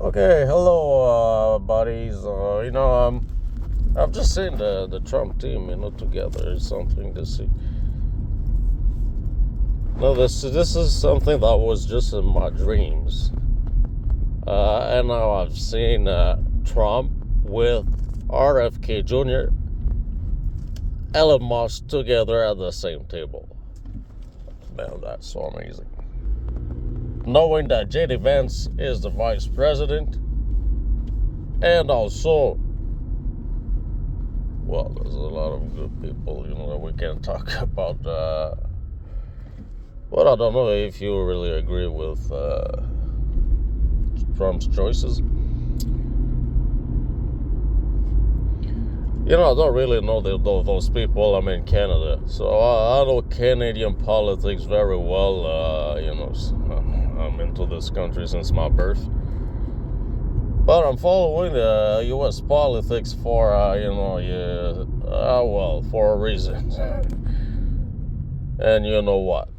Okay, hello, buddies. I've just seen the Trump team, together. It's something to see. No, this is something that was just in my dreams, and now I've seen Trump with RFK Jr., Elon Musk together at the same table. Man, that's so amazing. Knowing that JD Vance is the vice president, and also, well, there's a lot of good people, that we can talk about. But I don't know if you really agree with Trump's choices. I don't really know those people. I'm in Canada, so I know Canadian politics very well. I'm into this country since my birth. But I'm following the U.S. politics for, for a reason. And you know what?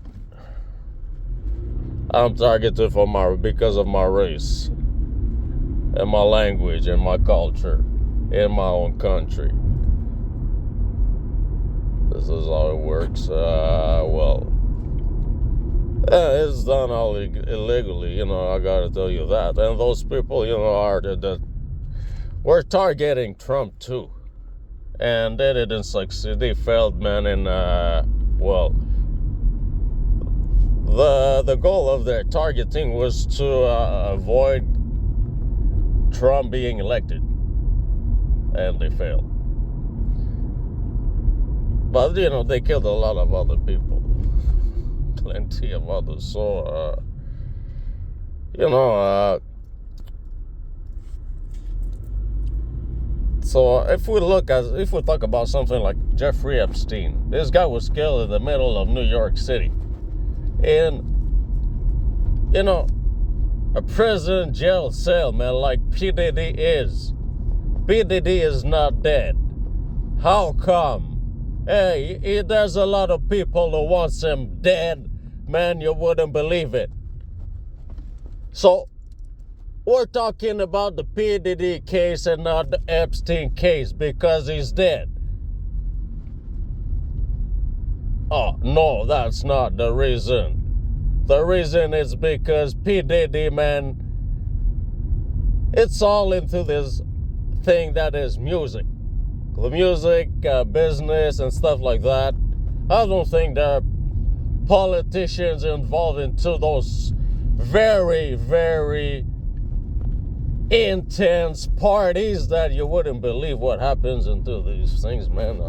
I'm targeted because of my race, and my language, and my culture, in my own country. This is how it works. It's done all illegally, I gotta tell you that. And those people, we're targeting Trump too. And they didn't succeed. They failed, man. And, the goal of their targeting was to avoid Trump being elected. And they failed. But, they killed a lot of other people. Plenty of others. So, so if we talk about something like Jeffrey Epstein, this guy was killed in the middle of New York City. And, a prison jail cell, man, like P. Diddy is. P. Diddy is not dead. How come? Hey, there's a lot of people who wants him dead. Man, you wouldn't believe it. So, we're talking about the P. Diddy case and not the Epstein case because he's dead. Oh, no, that's not the reason. The reason is because P. Diddy, man, it's all into this thing that is music. The music, business, and stuff like that. I don't think there are politicians involved into those very, very intense parties that you wouldn't believe what happens into these things, man.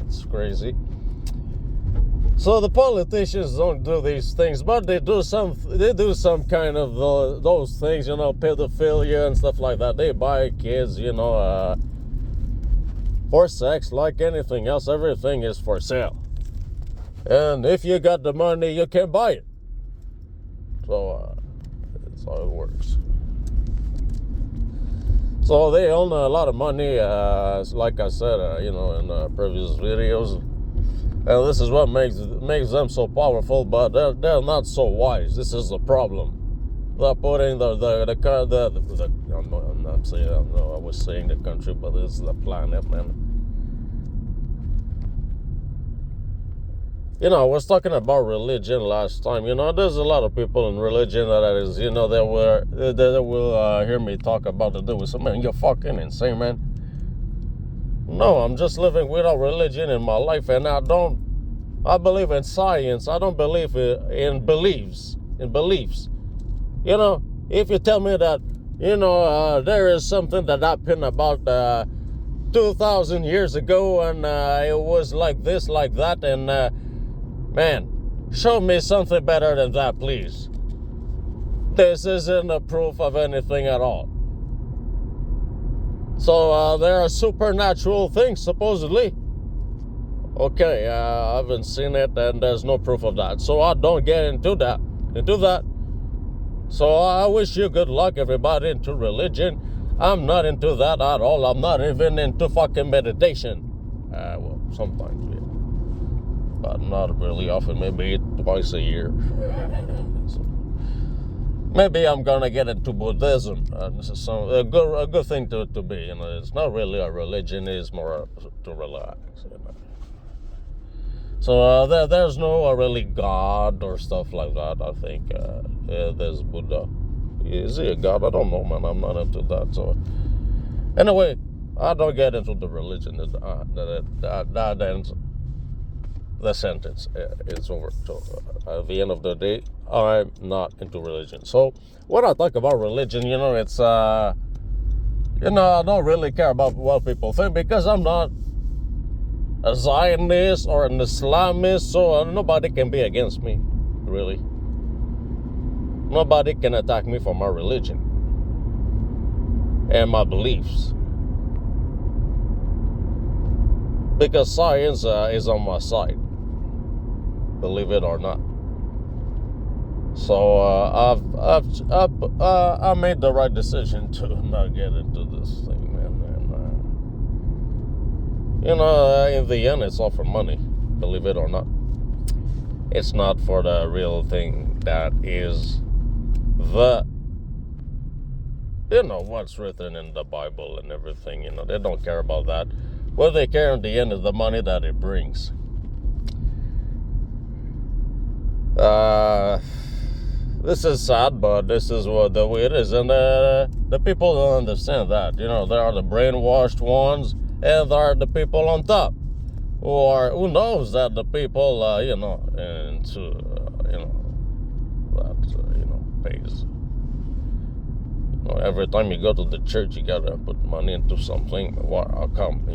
It's crazy. So the politicians don't do these things, but they do some kind of those things, pedophilia and stuff like that. They buy kids, for sex, like anything else. Everything is for sale. And if you got the money, you can buy it. So, that's how it works. So they own a lot of money, like I said, in previous videos. And this is what makes them so powerful, but they're not so wise. This is the problem. They're putting I'm not saying, I was saying the country, but this is the planet, man. I was talking about religion last time. There's a lot of people in religion that is, they will hear me talk about the devil. So, man, you're fucking insane, man. No, I'm just living without religion in my life, and I believe in science. I don't believe in beliefs. If you tell me that, there is something that happened about 2,000 years ago, and it was like this, like that, and man, show me something better than that, please. This isn't a proof of anything at all. So there are supernatural things, supposedly. Okay, I haven't seen it, and there's no proof of that. So I don't get into that. So I wish you good luck, everybody, into religion. I'm not into that at all. I'm not even into fucking meditation. Sometimes, yeah. But not really often, maybe twice a year. So, Maybe I'm gonna get into Buddhism. This is a good thing to be. It's not really a religion. It's more to relax. So there's no really God or stuff like that. I think there's Buddha. Is he a God? I don't know, man. I'm not into that. So anyway, I don't get into the religion. That ends the sentence. It's over. So at the end of the day, I'm not into religion. So when I talk about religion, it's I don't really care about what people think because I'm not a Zionist or an Islamist, so nobody can be against me, really. Nobody can attack me for my religion and my beliefs. Because science is on my side, believe it or not. So I made the right decision to not get into this thing, man. And in the end, it's all for money, believe it or not. It's not for the real thing that is what's written in the Bible and everything. They don't care about that. What they care in the end is the money that it brings. This is sad, but this is what the way it is, and the people don't understand that. There are the brainwashed ones, and there are the people on top, who knows that the people, pays. Every time you go to the church, you gotta put money into something. How come?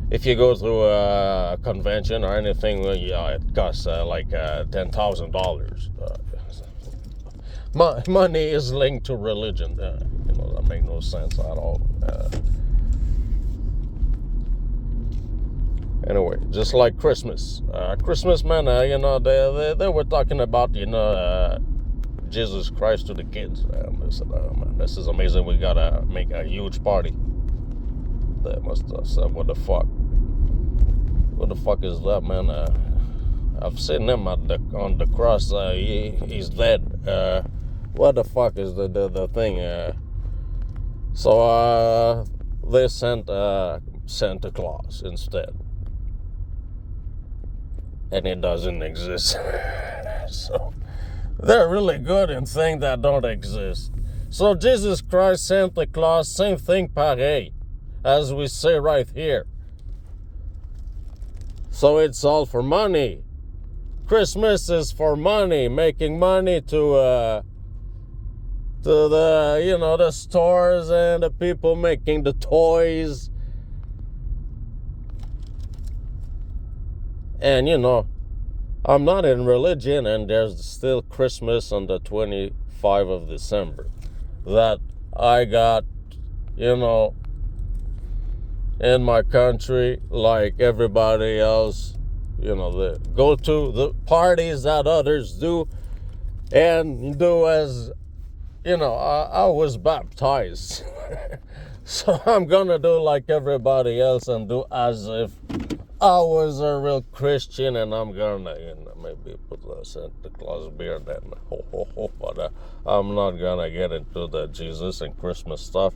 If you go through a convention or anything, it costs like $10,000. Money is linked to religion. That makes no sense at all. Anyway, just like Christmas. Christmas, man, they were talking about, Jesus Christ to the kids. And they said, oh, man, this is amazing. We gotta make a huge party. They must have said, what the fuck? What the fuck is that, man? I've seen him on the cross. He's dead. What the fuck is the thing? So they sent Santa Claus instead. And it doesn't exist. So they're really good in things that don't exist. So Jesus Christ, Santa Claus, same thing, pareil, as we say right here. So it's all for money. Christmas is for money, making money to the stores and the people making the toys. And I'm not in religion, and there's still Christmas on the 25th of December that I got, in my country, like everybody else, they go to the parties that others do, and do as, I was baptized. So I'm gonna do like everybody else and do as if I was a real Christian, and I'm gonna, maybe put the Santa Claus beard and but I'm not gonna get into the Jesus and Christmas stuff.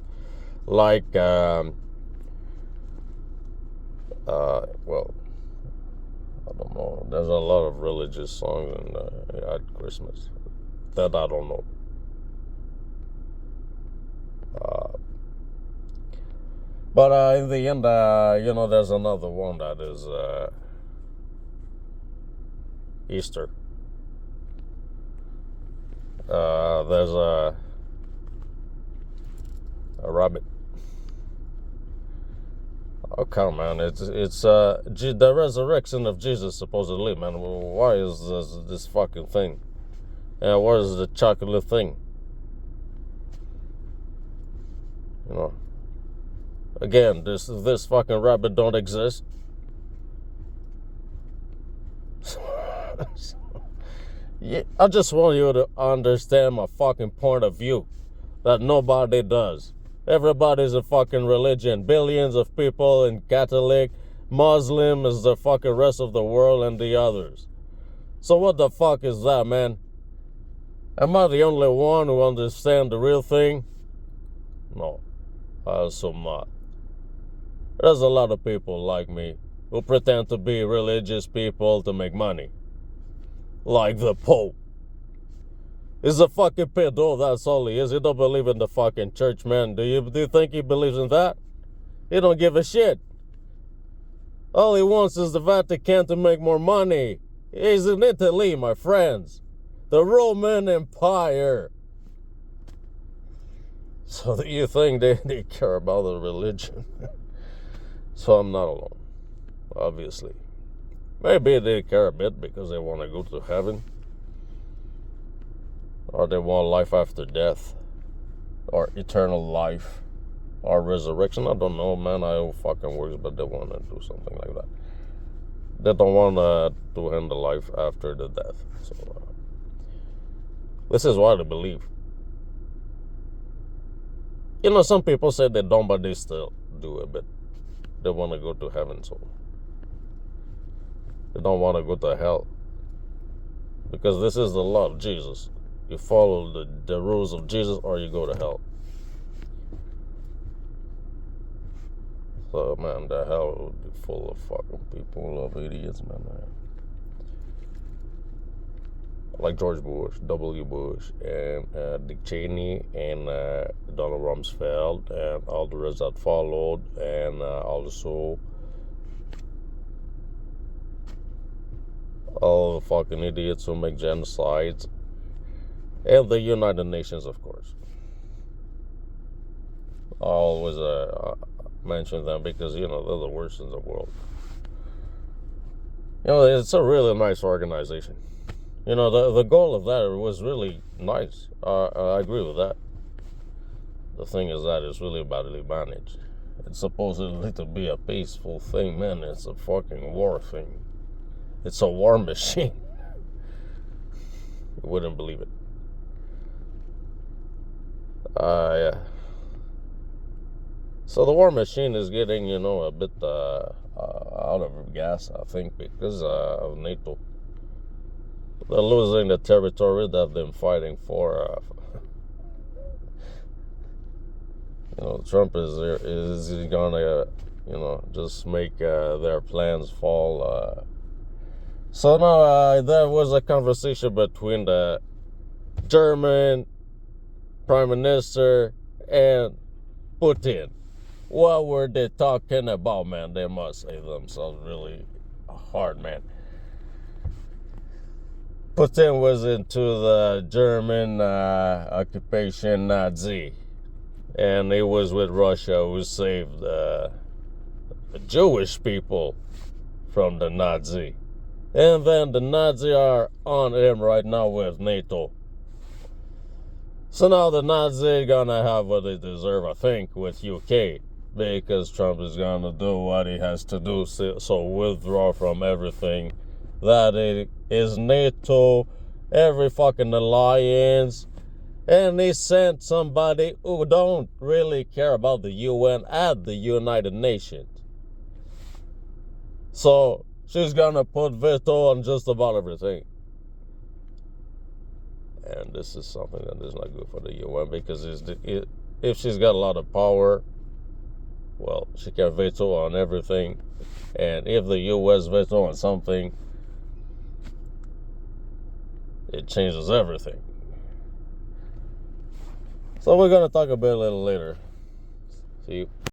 Like, well, I don't know. There's a lot of religious songs at Christmas that I don't know. But in the end, there's another one that is Easter. There's a rabbit. Oh, come on, it's the resurrection of Jesus, supposedly, man. Why is this fucking thing? And what is the chocolate thing? Again, this fucking rabbit don't exist. Yeah, I just want you to understand my fucking point of view, that nobody does. Everybody's a fucking religion. Billions of people in Catholic, Muslim is the fucking rest of the world and the others. So what the fuck is that, man? Am I the only one who understands the real thing? No, I assume not. There's a lot of people like me who pretend to be religious people to make money. Like the Pope. He's a fucking pedo, that's all he is. He don't believe in the fucking church, man. Do you think he believes in that? He don't give a shit. All he wants is the Vatican to make more money. He's in Italy, my friends. The Roman Empire. So do you think they care about the religion? So I'm not alone, obviously. Maybe they care a bit because they want to go to heaven. Or they want life after death. Or eternal life. Or resurrection. I don't know, man. I don't fucking works, but they want to do something like that. They don't want to end the life after the death. So this is what I believe. You know, some people say they don't, but they still do it. But they want to go to heaven, so they don't want to go to hell. Because this is the law of Jesus. You follow the rules of Jesus or you go to hell. So, man, the hell would be full of fucking people, of idiots, man. Like George Bush, W. Bush, and Dick Cheney, and Donald Rumsfeld, and all the rest that followed, and also all the fucking idiots who make genocides, and the United Nations, of course. I always mention them because, you know, they're the worst in the world. You know, it's a really nice organization. You know, the goal of that was really nice. I agree with that. The thing is that it's really badly managed. It's supposedly to be a peaceful thing, man. It's a fucking war thing. It's a war machine. You wouldn't believe it. Yeah. So the war machine is getting, you know, a bit out of gas, I think, because of NATO. They're losing the territory that they've been fighting for. You know, Trump is gonna, you know, just make their plans fall. So now there was a conversation between the German Prime Minister and Putin. What were they talking about, man? They must say themselves really hard, man. Putin was into the German occupation Nazi. And he was with Russia, who saved the Jewish people from the Nazi. And then the Nazi are on him right now with NATO. So now the Nazi gonna have what they deserve, I think, with UK. Because Trump is gonna do what he has to do. So withdraw from everything that it is NATO, every fucking alliance. And he sent somebody who don't really care about the UN at the United Nations. So she's gonna put veto on just about everything. And this is something that is not good for the UN because if she's got a lot of power, well, she can veto on everything. And if the US veto on something, it changes everything. So we're going to talk about it a little later. See you.